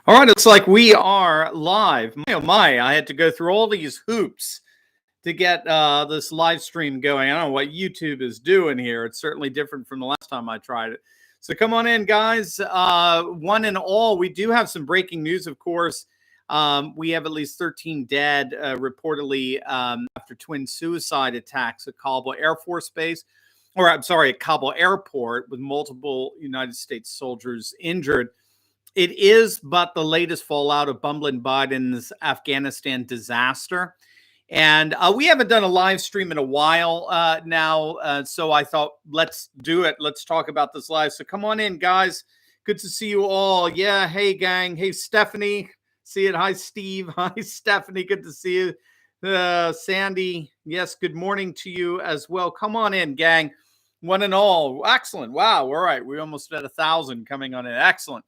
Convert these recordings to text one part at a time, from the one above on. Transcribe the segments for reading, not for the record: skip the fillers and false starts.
All right, looks like we are live. My oh my, I had to go through all these hoops to get this live stream going. I don't know what YouTube is doing here. It's certainly different from the last time I tried it. So come on in, guys. One and all, we do have some breaking news, of course. We have at least 13 dead, reportedly, after twin suicide attacks at Kabul Air Force Base, or I'm sorry, at Kabul Airport, with multiple United States soldiers injured. It is but the latest fallout of bumbling Biden's Afghanistan disaster. And we haven't done a live stream in a while now. So I thought, let's do it. Let's talk about this live. So come on in, guys. Good to see you all. Yeah. Hey, gang. Hey, Stephanie. See it. Hi, Steve. Hi, Stephanie. Good to see you. Sandy. Yes. Good morning to you as well. Come on in, gang. One and all. Excellent. Wow. All right. We almost had 1,000 coming on in. Excellent.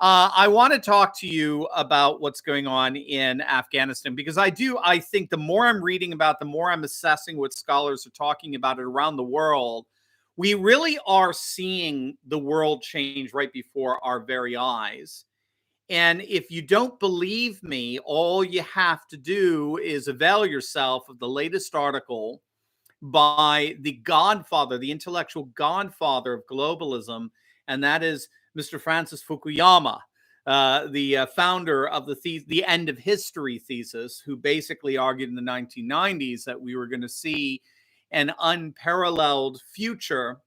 I want to talk to you about what's going on in Afghanistan, because I think the more I'm reading about, the more I'm assessing what scholars are talking about it around the world. We really are seeing the world change right before our very eyes. And if you don't believe me, all you have to do is avail yourself of the latest article by the godfather, the intellectual godfather of globalism, and that is Mr. Francis Fukuyama, the founder of the end of history thesis, who basically argued in the 1990s that we were going to see an unparalleled future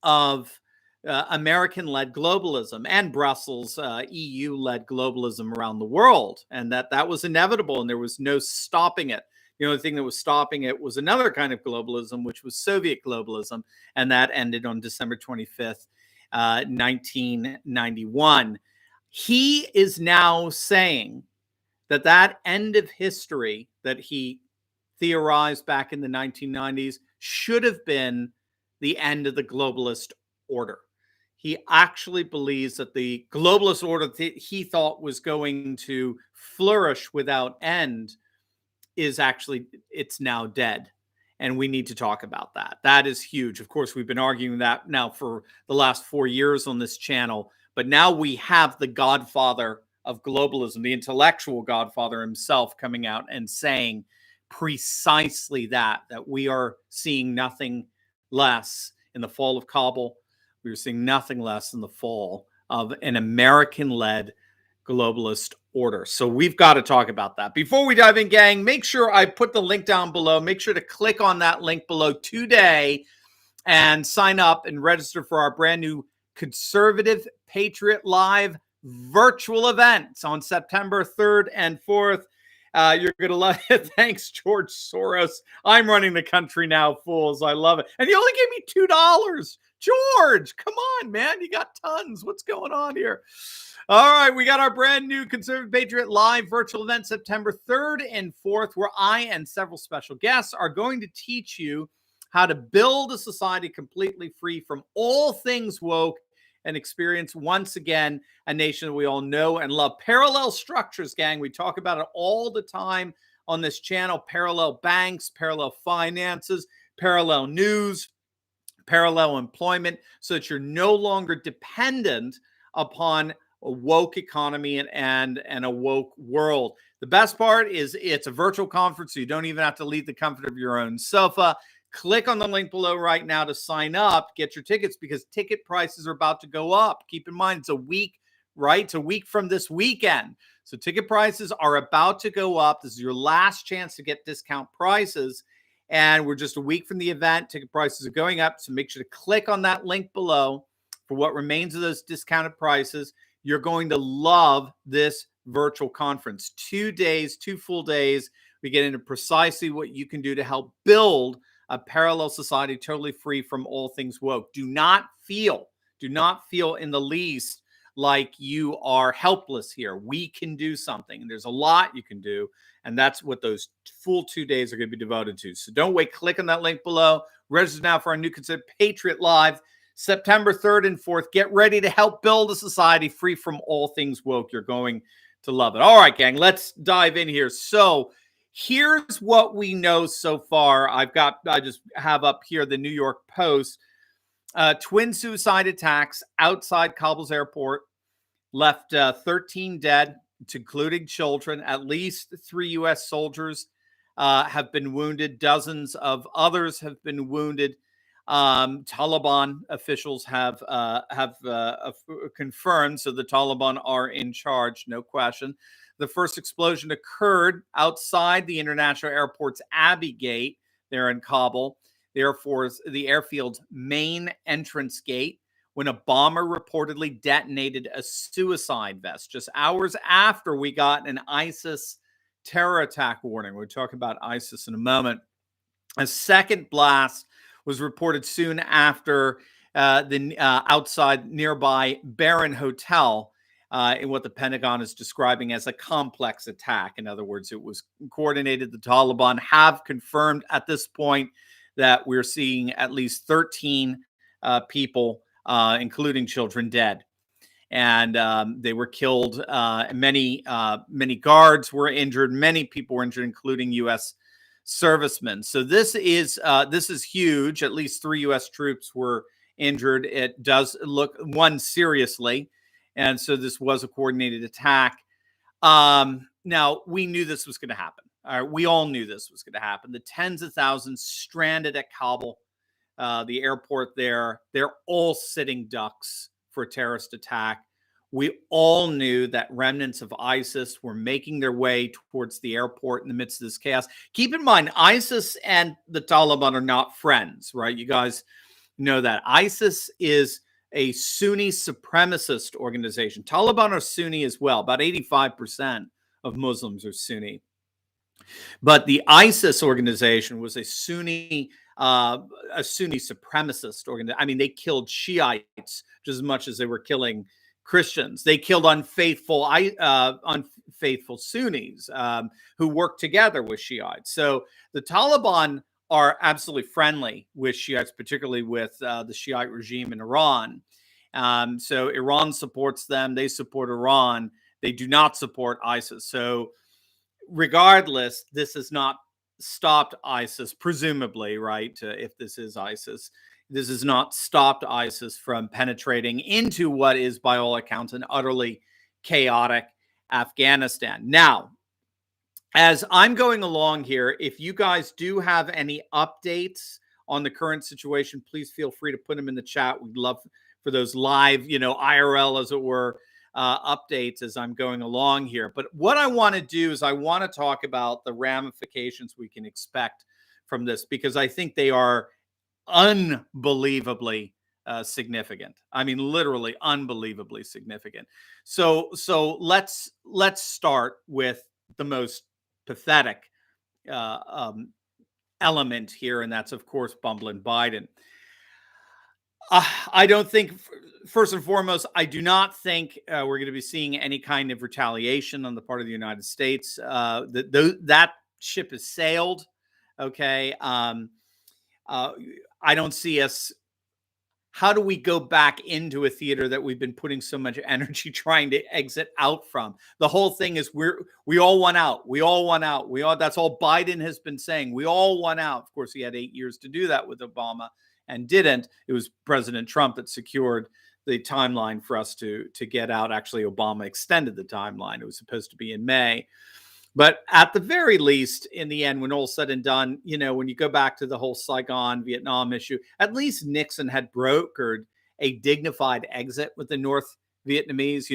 of American-led globalism and Brussels, EU-led globalism around the world, and that was inevitable, and there was no stopping it. The only thing that was stopping it was another kind of globalism, which was Soviet globalism, and that ended on December 25th, 1991. He is now saying that end of history that he theorized back in the 1990s should have been the end of the globalist order. He actually believes that the globalist order that he thought was going to flourish without end it's now dead. And we need to talk about that. That is huge. Of course, we've been arguing that now for the last 4 years on this channel. But now we have the godfather of globalism, the intellectual godfather himself, coming out and saying precisely that we are seeing nothing less in the fall of Kabul. We are seeing nothing less in the fall of an American-led globalist order. So we've got to talk about that. Before we dive in, gang, make sure I put the link down below. Make sure to click on that link below today and sign up and register for our brand new Conservative Patriot Live virtual events on September 3rd and 4th. You're going to love it. Thanks, George Soros. I'm running the country now, fools. I love it. And you only gave me $2. George, come on, man. You got tons. What's going on here? All right, we got our brand new Conservative Patriot Live virtual event September 3rd and 4th, where I and several special guests are going to teach you how to build a society completely free from all things woke and experience, once again, a nation that we all know and love. Parallel structures, gang. We talk about it all the time on this channel. Parallel banks, parallel finances, parallel news, parallel employment, so that you're no longer dependent upon a woke economy and a woke world. The best part is it's a virtual conference, so you don't even have to leave the comfort of your own sofa. Click on the link below right now to sign up, get your tickets, because ticket prices are about to go up. Keep in mind, it's a week, right? It's a week from this weekend. So ticket prices are about to go up. This is your last chance to get discount prices. And we're just a week from the event. Ticket prices are going up. So make sure to click on that link below for what remains of those discounted prices. You're going to love this virtual conference. 2 days, 2 full days. We get into precisely what you can do to help build a parallel society totally free from all things woke. Do not feel in the least like you are helpless here. We can do something. And there's a lot you can do. And that's what those full 2 days are going to be devoted to. So don't wait. Click on that link below. Register now for our new Consider Patriot Live, September 3rd and 4th. Get ready to help build a society free from all things woke. You're going to love it. All right, gang, let's dive in here. So here's what we know so far. I just have up here the New York Post. Twin suicide attacks outside Kabul's airport. left 13 dead, including children. At least 3 U.S. soldiers have been wounded. Dozens of others have been wounded. Taliban officials have confirmed, so the Taliban are in charge, no question. The first explosion occurred outside the international airport's Abbey Gate there in Kabul, the airfield's main entrance gate, when a bomber reportedly detonated a suicide vest just hours after we got an ISIS terror attack warning. We'll talk about ISIS in a moment. A second blast was reported soon after outside nearby Barron Hotel in what the Pentagon is describing as a complex attack. In other words, it was coordinated. The Taliban have confirmed at this point that we're seeing at least 13 people, including children, dead. And they were killed. Many guards were injured. Many people were injured, including U.S. servicemen. So this is huge. At least 3 U.S. troops were injured. It does look one seriously, and so this was a coordinated attack. Now we knew this was going to happen. We all knew this was going to happen. The tens of thousands stranded at Kabul, the airport there, they're all sitting ducks for a terrorist attack. We all knew that remnants of ISIS were making their way towards the airport in the midst of this chaos. Keep in mind, ISIS and the Taliban are not friends, right? You guys know that. ISIS is a Sunni supremacist organization. Taliban are Sunni as well. About 85% of Muslims are Sunni. But the ISIS organization was a Sunni supremacist organization. I mean, they killed Shiites just as much as they were killing Christians. They killed unfaithful Sunnis who worked together with Shiites. So the Taliban are absolutely friendly with Shiites, particularly with the Shiite regime in Iran. So Iran supports them. They support Iran. They do not support ISIS. So regardless, this has not stopped ISIS, presumably, right? If this is ISIS, this has not stopped ISIS from penetrating into what is, by all accounts, an utterly chaotic Afghanistan. Now, as I'm going along here, if you guys do have any updates on the current situation, please feel free to put them in the chat. We'd love for those live, IRL, as it were, updates as I'm going along here. But what I want to do is I want to talk about the ramifications we can expect from this, because I think they are unbelievably significant. I mean, literally unbelievably significant. So let's start with the most pathetic element here, and that's, of course, bumbling Biden. I don't think, first and foremost, I do not think we're going to be seeing any kind of retaliation on the part of the United States. That ship has sailed. Okay. I don't see us. How do we go back into a theater that we've been putting so much energy trying to exit out from? The whole thing is we all want out. We all want out. That's all Biden has been saying. We all want out. Of course, he had 8 years to do that with Obama and didn't. It was President Trump that secured the timeline for us to get out. Actually, Obama extended the timeline. It was supposed to be in May. But at the very least, in the end, when all's said and done, when you go back to the whole Saigon, Vietnam issue, at least Nixon had brokered a dignified exit with the North Vietnamese.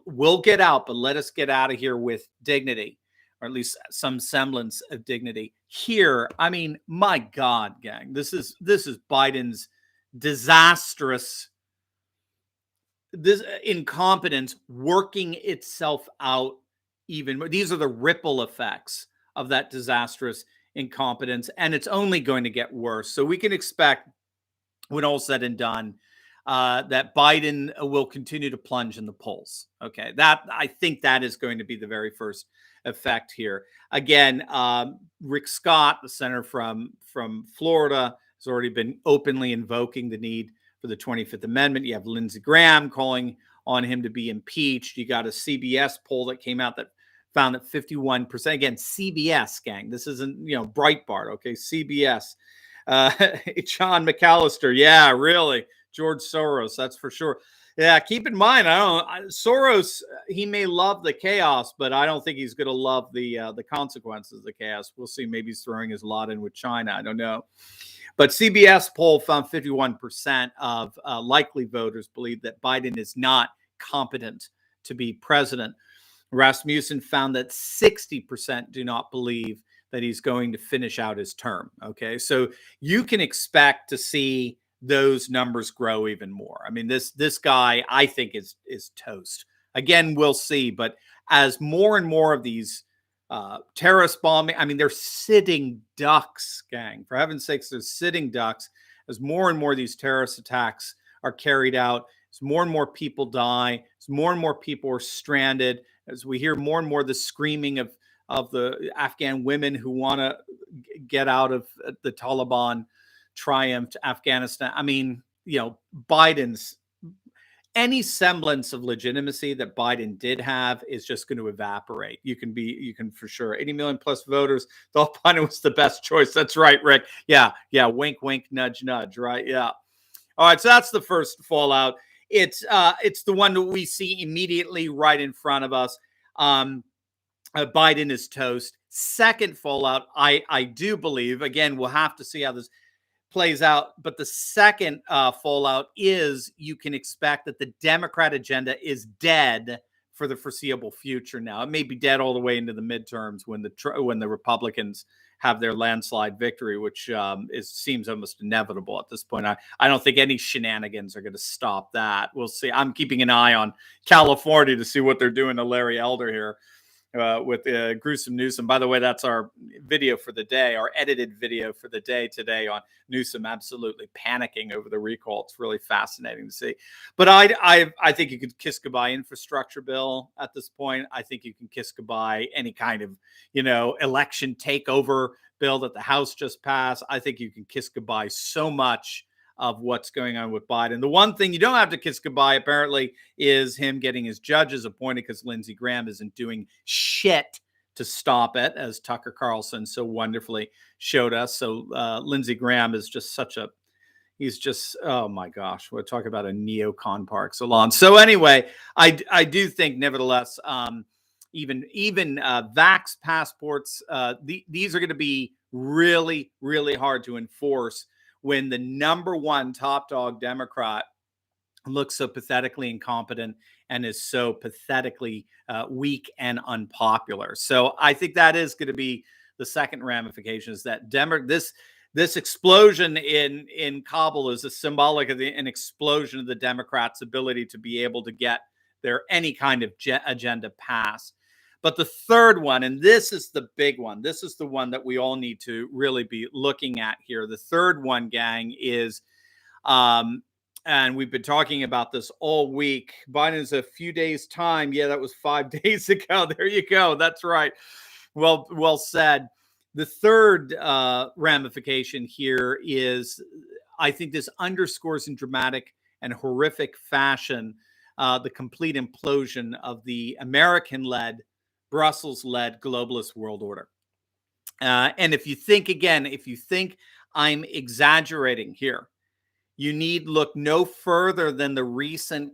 We'll get out, but let us get out of here with dignity, or at least some semblance of dignity. Here, I mean, my God, gang, this is Biden's disastrous incompetence working itself out. Even these are the ripple effects of that disastrous incompetence, and it's only going to get worse. So we can expect, when all's said and done, that Biden will continue to plunge in the polls. Okay, I think that is going to be the very first effect here. Again, Rick Scott, the senator from Florida, has already been openly invoking the need for the 25th Amendment. You have Lindsey Graham calling on him to be impeached. You got a CBS poll that came out that found that 51%, again, CBS, gang, this isn't, Breitbart, okay, CBS. John McAllister, yeah, really, George Soros, that's for sure. Yeah, keep in mind, Soros. He may love the chaos, but I don't think he's going to love the consequences of the chaos. We'll see. Maybe he's throwing his lot in with China. I don't know. But CBS poll found 51% of likely voters believe that Biden is not competent to be president. Rasmussen found that 60% do not believe that he's going to finish out his term. Okay, so you can expect to see those numbers grow even more. I mean, this guy, I think, is toast. Again, we'll see. But as more and more of these terrorist bombing, I mean, they're sitting ducks, gang. For heaven's sakes, they're sitting ducks. As more and more of these terrorist attacks are carried out, as more and more people die, as more and more people are stranded, as we hear more and more the screaming of the Afghan women who want to get out of the Taliban triumphed Afghanistan. I mean, Biden's any semblance of legitimacy that Biden did have is just going to evaporate. You can for sure 80 million plus voters thought Biden was the best choice. That's right, Rick. Yeah. Wink, wink, nudge, nudge. Right. Yeah. All right. So that's the first fallout. It's the one that we see immediately right in front of us. Biden is toast. Second fallout, I do believe, again, we'll have to see how this plays out, but the second fallout is you can expect that the Democrat agenda is dead for the foreseeable future now. It may be dead all the way into the midterms when the Republicans have their landslide victory, which seems almost inevitable at this point. I don't think any shenanigans are going to stop that. We'll see. I'm keeping an eye on California to see what they're doing to Larry Elder here. With Gruesome Newsom. By the way, that's our video for the day, our edited video for the day today on Newsom absolutely panicking over the recall. It's really fascinating to see. But I think you could kiss goodbye infrastructure bill at this point. I think you can kiss goodbye any kind of, election takeover bill that the House just passed. I think you can kiss goodbye so much of what's going on with Biden. The one thing you don't have to kiss goodbye, apparently, is him getting his judges appointed, because Lindsey Graham isn't doing shit to stop it, as Tucker Carlson so wonderfully showed us. So Lindsey Graham is just he's just, oh my gosh, we'll talk about a neocon par excellence. So anyway, I do think, nevertheless, even vax passports, these are going to be really, really hard to enforce when the number one top dog Democrat looks so pathetically incompetent and is so pathetically weak and unpopular. So I think that is going to be the second ramification, is that this explosion in Kabul is a symbolic of an explosion of the Democrats' ability to be able to get their any kind of agenda passed. But the third one, and this is the big one, this is the one that we all need to really be looking at here. The third one, gang, is, and we've been talking about this all week. Biden's a few days' time. Yeah, that was 5 days ago. There you go. That's right. Well said. The third ramification here is, I think this underscores in dramatic and horrific fashion the complete implosion of the American-led, Brussels-led globalist world order. And if you think I'm exaggerating here, you need look no further than the recent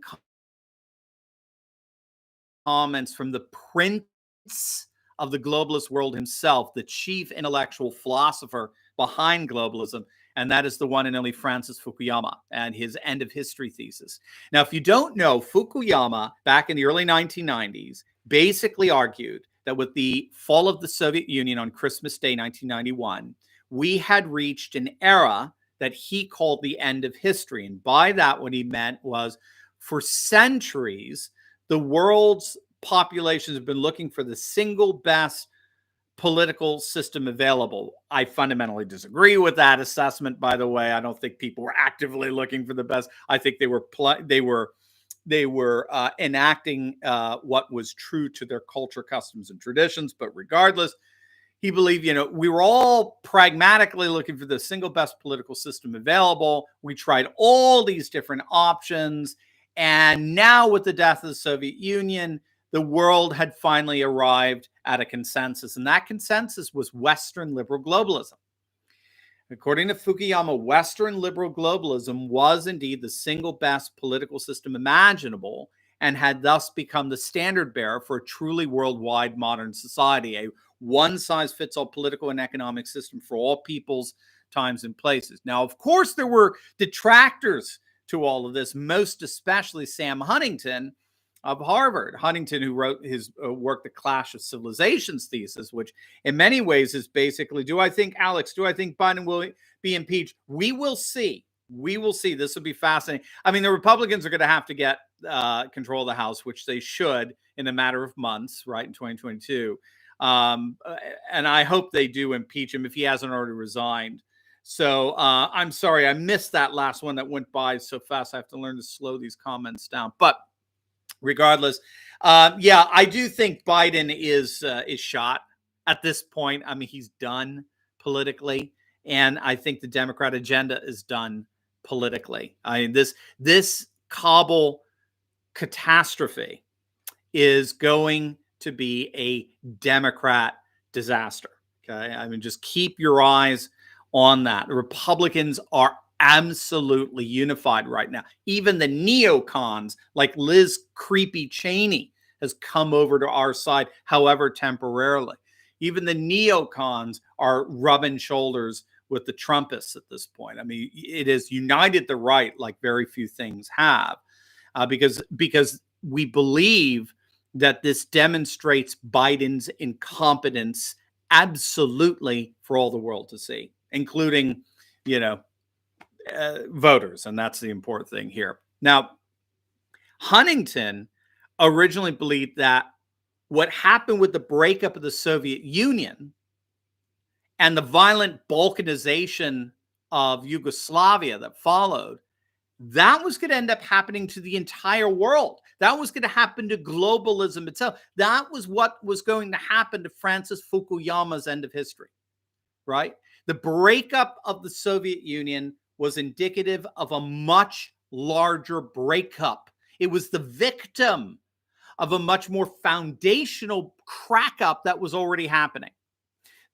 comments from the prince of the globalist world himself, the chief intellectual philosopher behind globalism, and that is the one and only Francis Fukuyama and his end of history thesis. Now, if you don't know, Fukuyama, back in the early 1990s, basically argued that with the fall of the Soviet Union on Christmas Day, 1991, we had reached an era that he called the end of history. And by that, what he meant was, for centuries, the world's populations have been looking for the single best political system available. I fundamentally disagree with that assessment, by the way. I don't think people were actively looking for the best. I think they were enacting what was true to their culture, customs, and traditions. But regardless, he believed, we were all pragmatically looking for the single best political system available. We tried all these different options. And now, with the death of the Soviet Union, the world had finally arrived at a consensus. And that consensus was Western liberal globalism. According to Fukuyama, Western liberal globalism was indeed the single best political system imaginable and had thus become the standard bearer for a truly worldwide modern society, a one-size-fits-all political and economic system for all peoples, times, and places. Now, of course, there were detractors to all of this, most especially Sam Huntington of Harvard. Huntington, who wrote his work, The Clash of Civilizations thesis, which in many ways is basically, do I think Biden will be impeached? We will see. We will see. This will be fascinating. I mean, the Republicans are going to have to get control of the House, which they should in a matter of months, right, in 2022. And I hope they do impeach him if he hasn't already resigned. So I'm sorry, I missed that last one that went by so fast. I have to learn to slow these comments down. But regardless, yeah, I do think Biden is shot at this point. I mean, he's done politically, and I think the Democrat agenda is done politically. I mean, this Kabul catastrophe is going to be a Democrat disaster. Okay, I mean, just keep your eyes on that. The Republicans are absolutely unified right now. Even the neocons, like Liz Creepy Cheney, has come over to our side, however temporarily. Even the neocons are rubbing shoulders with the Trumpists at this point. I mean, it has united the right like very few things have, because we believe that this demonstrates Biden's incompetence absolutely for all the world to see, including, voters. And that's the important thing here. Now, Huntington originally believed that what happened with the breakup of the Soviet Union and the violent balkanization of Yugoslavia that followed, that was going to end up happening to the entire world. That was going to happen to globalism itself. That was what was going to happen to Francis Fukuyama's end of history, right? The breakup of the Soviet Union was indicative of a much larger breakup. It was the victim of a much more foundational crack up that was already happening.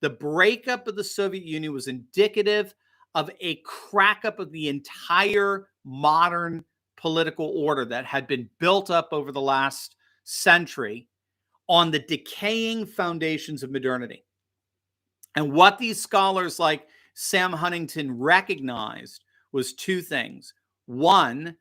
The breakup of the Soviet Union was indicative of a crack up of the entire modern political order that had been built up over the last century on the decaying foundations of modernity. And what these scholars like Sam Huntington recognized was two things. One,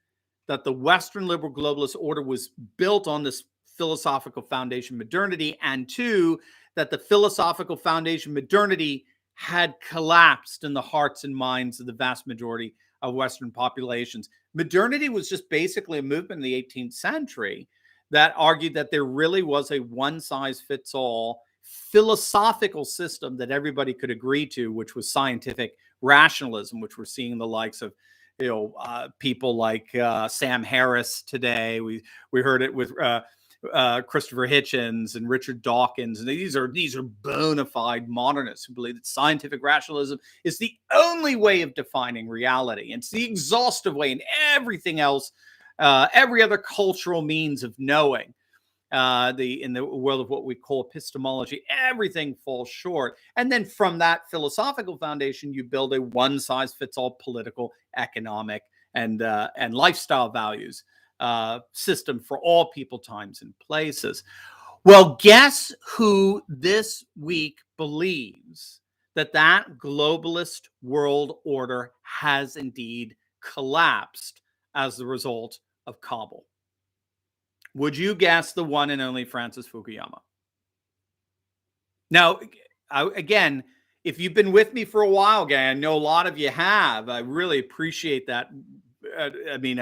that the Western liberal globalist order was built on this philosophical foundation modernity, and two, that the philosophical foundation modernity had collapsed in the hearts and minds of the vast majority of Western populations. Modernity was just basically a movement in the 18th century that argued that there really was a one-size-fits-all philosophical system that everybody could agree to, which was scientific rationalism, which we're seeing the likes of people like Sam Harris today. We heard it with Christopher Hitchens and Richard Dawkins, and these are bona fide modernists who believe that scientific rationalism is the only way of defining reality. It's the exhaustive way, and everything else, every other cultural means of knowing, in the world of what we call epistemology, everything falls short. And then from that philosophical foundation, you build a one-size-fits-all political, economic, and lifestyle values system for all people, times, and places. Well, guess who this week believes that globalist world order has indeed collapsed as the result of Kabul? Would you guess the one and only Francis Fukuyama? Now, again, if you've been with me for a while, gang, I know a lot of you have. I really appreciate that. I mean,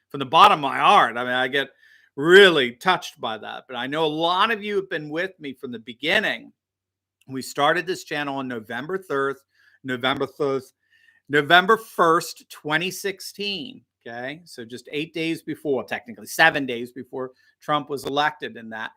from the bottom of my heart, I get really touched by that. But I know a lot of you have been with me from the beginning. We started this channel on November 1st, 2016. Okay, so just 8 days before, technically 7 days before Trump was elected in that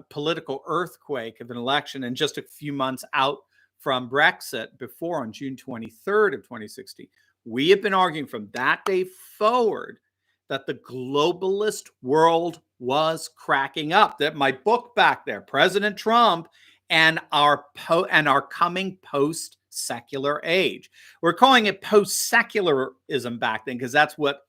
political earthquake of an election, and just a few months out from Brexit before, on June 23rd of 2016. We have been arguing from that day forward that the globalist world was cracking up. That my book back there, President Trump and our coming post post-secular age. We're calling it post-secularism back then because that's what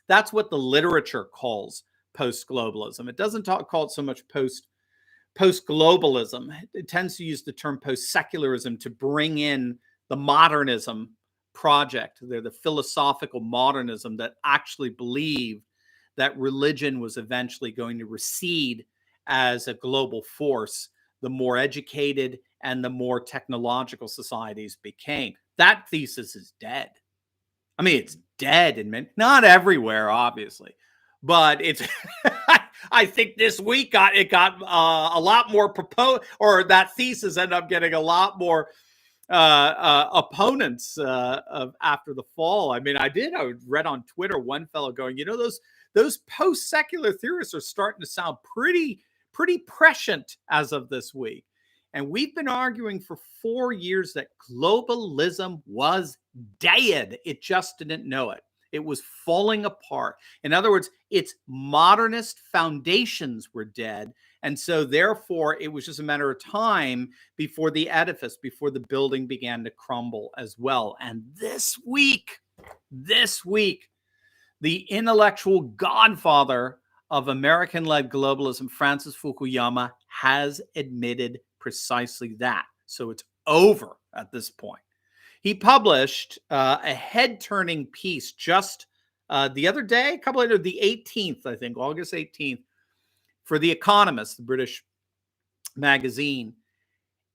the literature calls post-globalism. It doesn't call it so much post-globalism. It tends to use the term post-secularism to bring in the modernism project. They're the philosophical modernism that actually believed that religion was eventually going to recede as a global force the more educated and the more technological societies became. That thesis is dead. I mean, it's dead in not everywhere, obviously, but it's. I think this week it got a lot more proposed, or that thesis ended up getting a lot more opponents after the fall. I mean, I read on Twitter one fellow going, those post-secular theorists are starting to sound pretty prescient as of this week. And we've been arguing for 4 years that globalism was dead. It just didn't know it. It was falling apart. In other words, its modernist foundations were dead. And so therefore, it was just a matter of time before the edifice, before the building began to crumble as well. And this week, the intellectual godfather of American-led globalism, Francis Fukuyama, has admitted precisely that. So it's over at this point. He published a head-turning piece just the other day, a couple later, the 18th, I think, August 18th, for The Economist, the British magazine.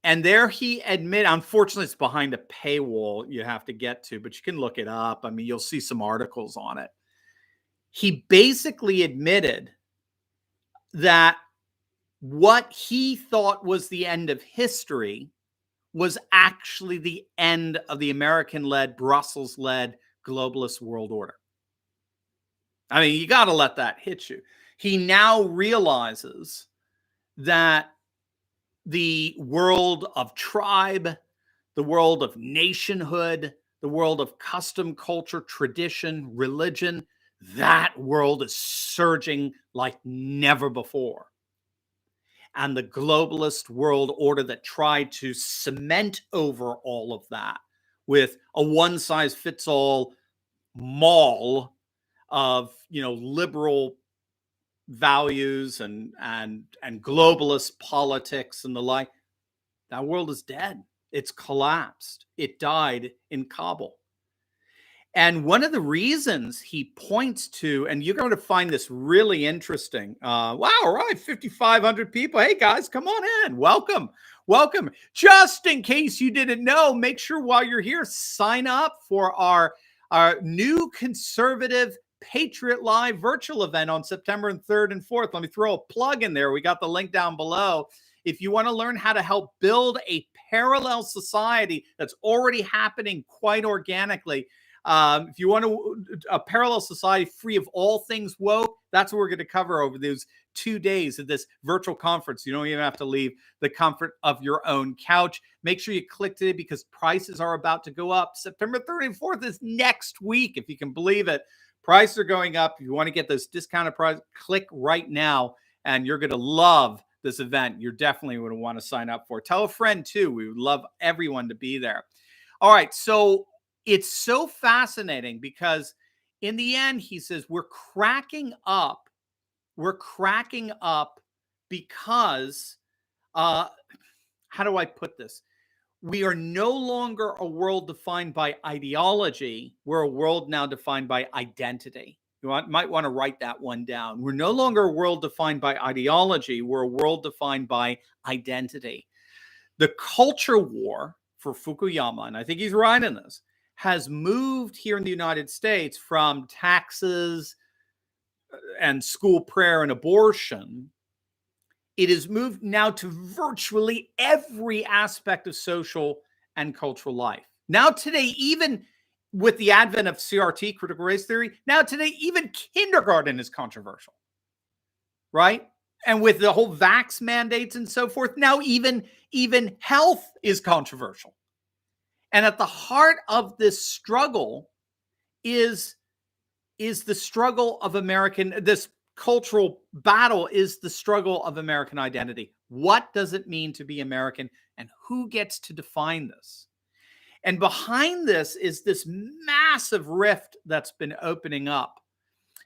And there he admitted, unfortunately, it's behind a paywall you have to get to, but you can look it up. I mean, you'll see some articles on it. He basically admitted that what he thought was the end of history was actually the end of the American-led, Brussels-led globalist world order. I mean, you got to let that hit you. He now realizes that the world of tribe, the world of nationhood, the world of custom, culture, tradition, religion, that world is surging like never before. And the globalist world order that tried to cement over all of that with a one-size-fits-all mall of, liberal values and globalist politics and the like, that world is dead. It's collapsed. It died in Kabul. And one of the reasons he points to, and you're going to find this really interesting. Wow, all right, 5,500 people. Hey, guys, come on in. Welcome. Just in case you didn't know, make sure while you're here, sign up for our new conservative Patriot Live virtual event on September 3rd and 4th. Let me throw a plug in there. We got the link down below. If you want to learn how to help build a parallel society that's already happening quite organically, if you want a parallel society free of all things woke, that's what we're going to cover over those 2 days of this virtual conference. You don't even have to leave the comfort of your own couch. Make sure you click today because prices are about to go up. September 3rd and 4th is next week, if you can believe it. Prices are going up. If you want to get those discounted prices, click right now, and you're going to love this event. You're definitely going to want to sign up for it. Tell a friend, too. We would love everyone to be there. All right, so it's so fascinating because in the end, he says, we're cracking up because, how do I put this? We are no longer a world defined by ideology. We're a world now defined by identity. You might want to write that one down. We're no longer a world defined by ideology. We're a world defined by identity. The culture war for Fukuyama, and I think he's right in this, has moved here in the United States from taxes and school prayer and abortion. It has moved now to virtually every aspect of social and cultural life. Now today, even with the advent of CRT, critical race theory, now today, even kindergarten is controversial, right? And with the whole vax mandates and so forth, now even health is controversial. And at the heart of this struggle is the struggle of this cultural battle is the struggle of American identity. What does it mean to be American, and who gets to define this? And behind this is this massive rift that's been opening up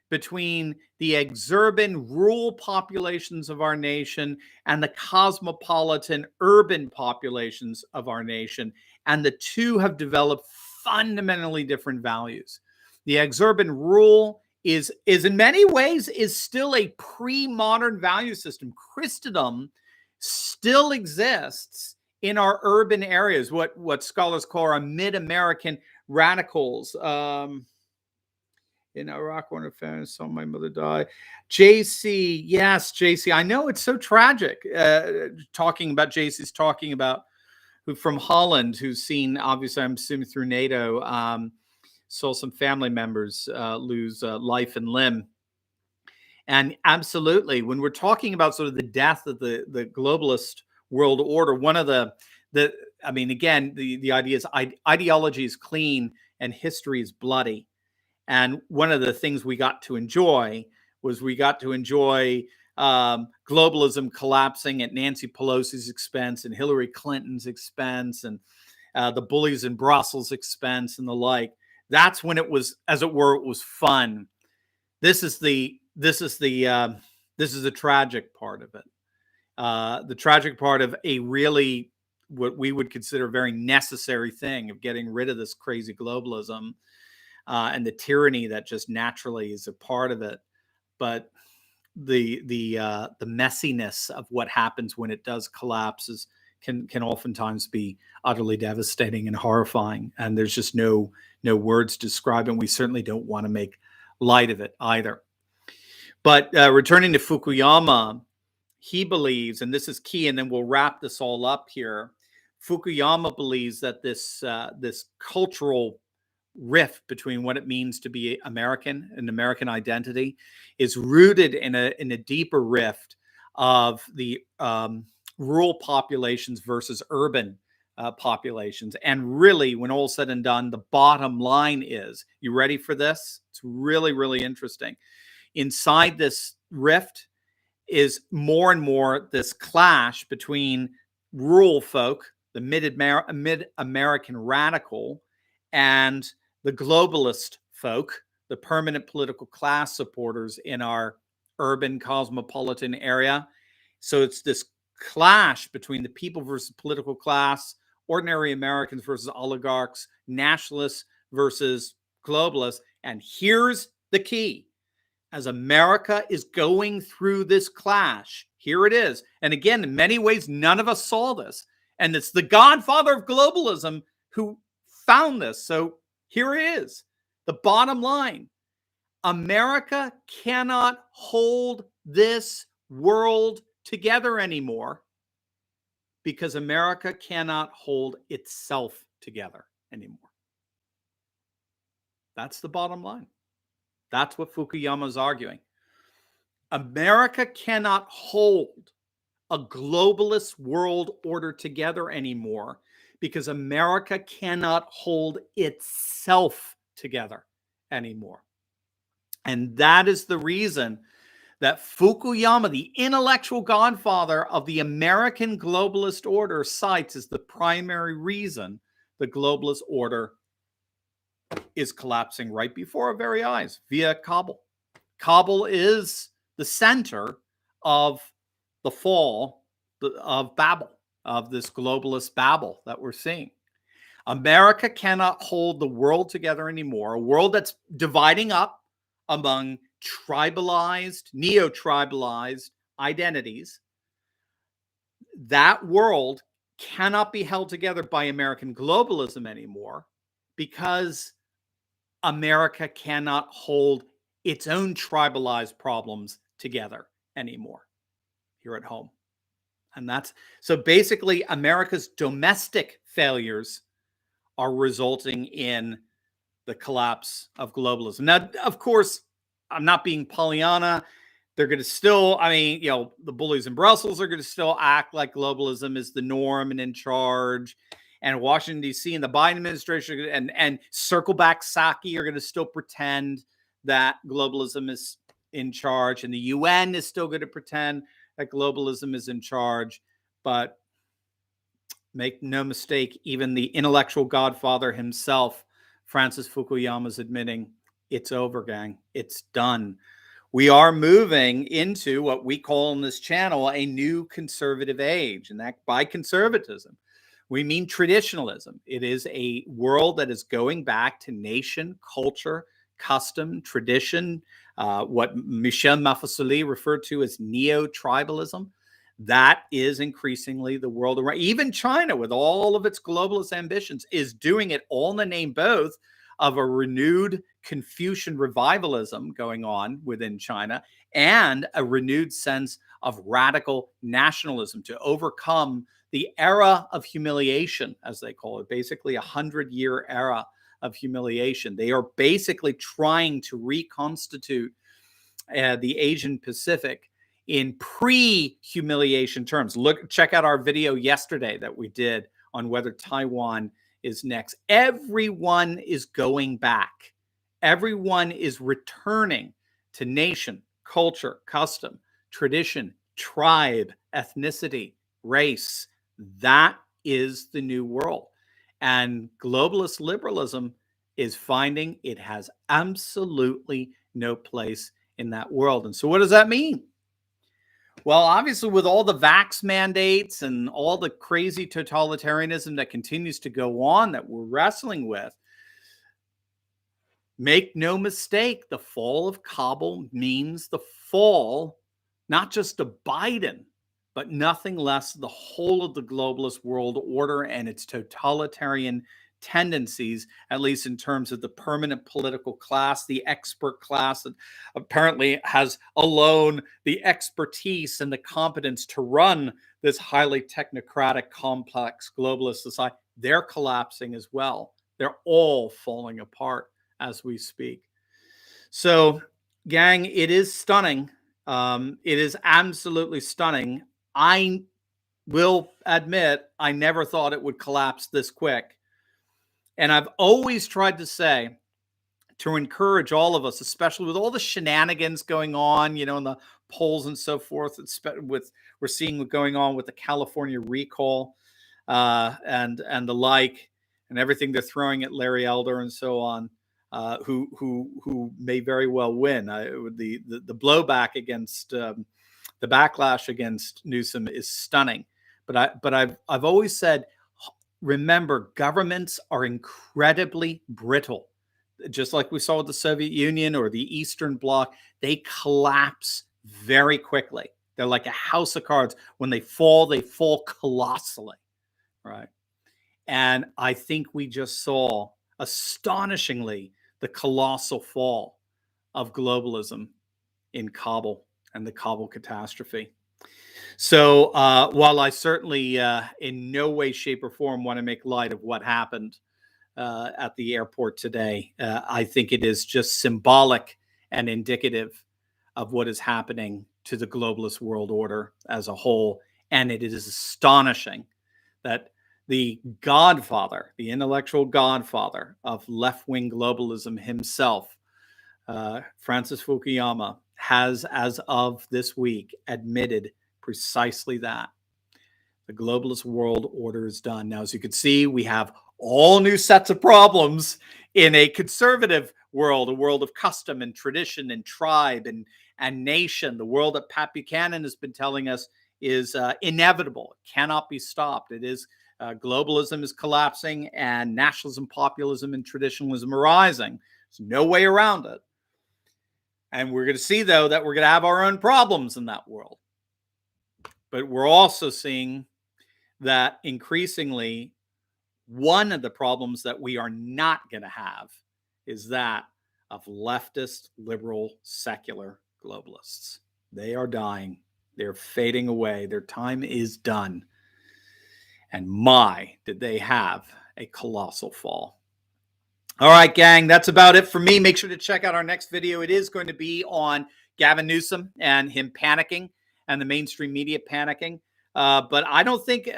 between the exurban rural populations of our nation and the cosmopolitan urban populations of our nation. And the two have developed fundamentally different values. The exurban rural is in many ways is still a pre-modern value system. Christendom still exists in our urban areas, what scholars call our mid-American radicals. In Iraq, one of the families saw my mother die. JC, yes, JC. I know it's so tragic. Talking about JC's talking about who from Holland, who's seen, obviously, I'm assuming through NATO, saw some family members lose life and limb. And absolutely, when we're talking about sort of the death of the globalist world order, one of the I mean, again, the idea is ideology is clean and history is bloody. And one of the things we got to enjoy was globalism collapsing at Nancy Pelosi's expense and Hillary Clinton's expense and the bullies in Brussels' expense and the like. That's when it was, as it were, it was fun. This is the tragic part of it. The tragic part of a really what we would consider a very necessary thing of getting rid of this crazy globalism. And the tyranny that just naturally is a part of it, but the messiness of what happens when it does collapse can oftentimes be utterly devastating and horrifying. And there's just no words to describe, and we certainly don't want to make light of it either. But returning to Fukuyama, he believes, and this is key, and then we'll wrap this all up here. Fukuyama believes that this cultural rift between what it means to be American and American identity is rooted in a deeper rift of the rural populations versus urban populations. And really, when all said and done, the bottom line is, you ready for this? It's really, really interesting. Inside this rift is more and more this clash between rural folk, the mid-American radical, and the globalist folk, the permanent political class supporters in our urban cosmopolitan area. So it's this clash between the people versus political class, ordinary Americans versus oligarchs, nationalists versus globalists. And here's the key. As America is going through this clash, here it is. And again, in many ways, none of us saw this. And it's the godfather of globalism who found this. So here it is. The bottom line. America cannot hold this world together anymore because America cannot hold itself together anymore. That's the bottom line. That's what Fukuyama is arguing. America cannot hold a globalist world order together anymore because America cannot hold itself together anymore. And that is the reason that Fukuyama, the intellectual godfather of the American globalist order, cites as the primary reason the globalist order is collapsing right before our very eyes via Kabul. Kabul is the center of the fall of Babel, of this globalist Babel that we're seeing. America cannot hold the world together anymore, a world that's dividing up among tribalized, neo-tribalized identities. That world cannot be held together by American globalism anymore because America cannot hold its own tribalized problems together anymore here at home. And that's so basically America's domestic failures are resulting in the collapse of globalism. Now, of course, I'm not being Pollyanna. They're going to still, the bullies in Brussels are going to still act like globalism is the norm and in charge. And Washington, D.C. and the Biden administration and circle back Psaki are going to still pretend that globalism is in charge. And the UN is still going to pretend that globalism is in charge. But Make no mistake, even the intellectual godfather himself, Francis Fukuyama, is admitting it's over, gang. It's done. We are moving into what we call in this channel a new conservative age. And that by conservatism, we mean traditionalism. It is a world that is going back to nation, culture, custom, tradition, what Michel Mafusoli referred to as neo-tribalism. That is increasingly the world around. Even China, with all of its globalist ambitions, is doing it all in the name both of a renewed Confucian revivalism going on within China and a renewed sense of radical nationalism to overcome the era of humiliation, as they call it, basically a 100-year era of humiliation. They are basically trying to reconstitute the Asian Pacific in pre-humiliation terms. Check out our video yesterday that we did on whether Taiwan is next. Everyone is going back. Everyone is returning to nation, culture, custom, tradition, tribe, ethnicity, race. That is the new world. And globalist liberalism is finding it has absolutely no place in that world. And so what does that mean? Well, obviously, with all the vax mandates and all the crazy totalitarianism that continues to go on that we're wrestling with, make no mistake, the fall of Kabul means the fall, not just of Biden, but nothing less the whole of the globalist world order and its totalitarian tendencies, at least in terms of the permanent political class, the expert class that apparently has alone the expertise and the competence to run this highly technocratic, complex globalist society. They're collapsing as well. They're all falling apart as we speak. So, gang, it is stunning. It is absolutely stunning. I will admit, I never thought it would collapse this quick. And I've always tried to say, to encourage all of us, especially with all the shenanigans going on, you know, in the polls and so forth, with we're seeing what going on with the California recall and the like, and everything they're throwing at Larry Elder and so on, who may very well win. The blowback against the backlash against Newsom is stunning. But I've always said, remember, governments are incredibly brittle. Just like we saw with the Soviet Union or the Eastern Bloc, they collapse very quickly. They're like a house of cards. When they fall colossally, right? And I think we just saw, astonishingly, the colossal fall of globalism in Kabul and the Kabul catastrophe. So while I certainly in no way, shape, or form want to make light of what happened at the airport today, I think it is just symbolic and indicative of what is happening to the globalist world order as a whole. And it is astonishing that the godfather, the intellectual godfather of left-wing globalism himself, Francis Fukuyama, has, as of this week, admitted precisely that. The globalist world order is done. Now, as you can see, we have all new sets of problems in a conservative world, a world of custom and tradition and tribe and nation, the world that Pat Buchanan has been telling us is inevitable. It cannot be stopped. It is globalism is collapsing and nationalism, populism, and traditionalism are rising. There's no way around it. And we're going to see, though, that we're going to have our own problems in that world. But we're also seeing that increasingly, one of the problems that we are not going to have is that of leftist, liberal, secular globalists. They are dying. They're fading away. Their time is done. And my, did they have a colossal fall. All right, gang, that's about it for me. Make sure to check out our next video. It is going to be on Gavin Newsom and him panicking and the mainstream media panicking. But I don't think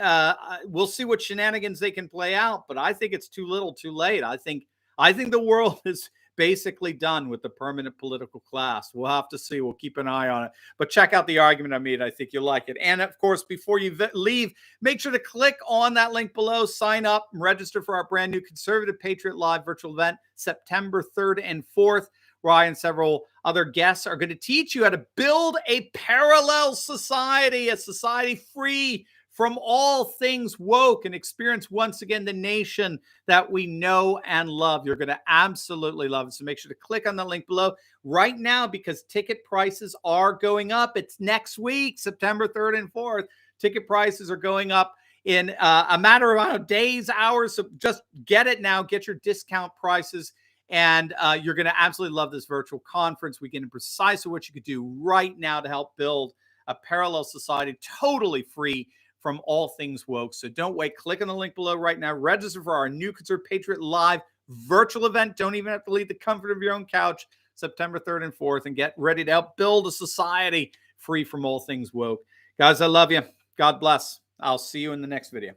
we'll see what shenanigans they can play out. But I think it's too little, too late. I think the world has basically done with the permanent political class. We'll have to see. We'll keep an eye on it. But check out the argument I made. I think you'll like it. And of course, before you leave, make sure to click on that link below, sign up, and register for our brand new Conservative Patriot Live virtual event, September 3rd and 4th, where I and several other guests are going to teach you how to build a parallel society, a society free from all things woke, and experience once again the nation that we know and love. You're going to absolutely love it. So make sure to click on the link below right now, because ticket prices are going up. It's next week, September 3rd and 4th. Ticket prices are going up in a matter of days, hours. So just get it now. Get your discount prices. And you're going to absolutely love this virtual conference. We get into precisely what you could do right now to help build a parallel society totally free from all things woke. So don't wait. Click on the link below right now. Register for our new Conservative Patriot Live virtual event. Don't even have to leave the comfort of your own couch, September 3rd and 4th, and get ready to help build a society free from all things woke. Guys, I love you. God bless. I'll see you in the next video.